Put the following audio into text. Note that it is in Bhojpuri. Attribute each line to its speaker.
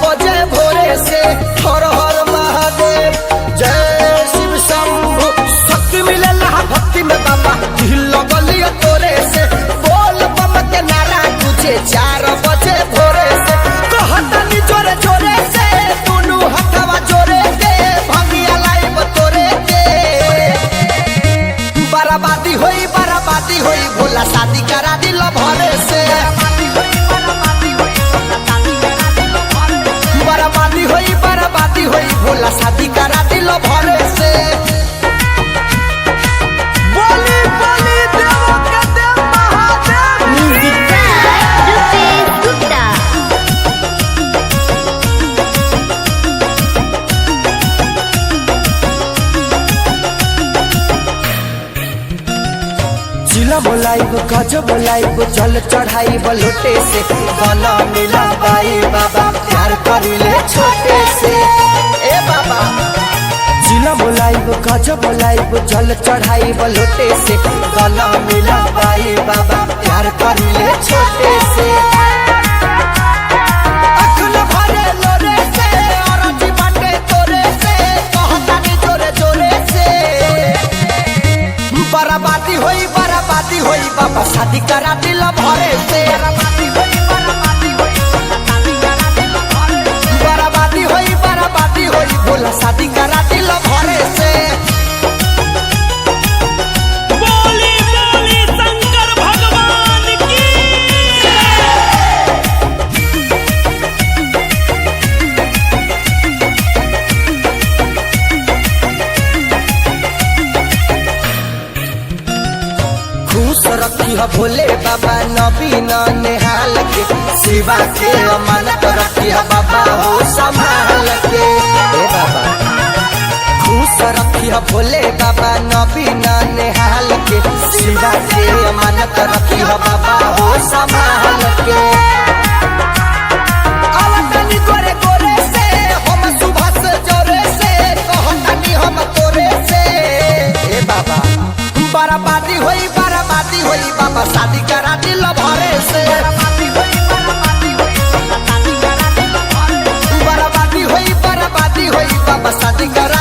Speaker 1: बजे भोरे से हर हर महादेव जय शिव शंभु। शक्ति मिलेला भक्ति में बाबा दिल लगलियो तोरे से बोल बम के नारा तुझे 4 बजे भोरे से कहतनी जोरे जोरे से दुनू हथवा जोरे के भंगिया लाइब तोरे के बराबादी होई भोला शादी करा दिल भरे से बराबादी होई भोला शादी करा दिल भरे से। बोली बोली देव के देव महादेव।
Speaker 2: Music by Rupesh Gupta.
Speaker 1: जिला बोलाइब गज बोलाइब जल चढ़ाइब लोटे से गाना मिला बाई बाबा प्यार करिले छोटे से ए बाबा। जिला बोलाइब गज बोलाइब जल चढ़ाइब लोटे से गाना मिला बाई बाबा प्यार करिले छोटे से। अखल भरे लोरे से अरजी बाटे तोरे से कहतानी जोरे जोरे से बराबादी होई बाबा शादी करा दिल भरे से। बराबादी होई भोला शादी करा दिल भरे से।
Speaker 3: बोली बोली शंकर भगवान की।
Speaker 1: खुश रखी है भोले बाबा नवीन नेहाल के शिवा के अमानत रखी है बाबा हो संभाल के ए बाबा। खुश रखी है भोले बाबा नवीन नेहाल के शिवा के अमानत रखी है बाबा हो संभाल के। आवतनी गोरे गोरे से हम सुबह से जोरे से कहतनी हम तोरे से ए बाबा बराबादी होई बाबा शादी करा दिल भरे से। बराबादी होई बाबा शादी करा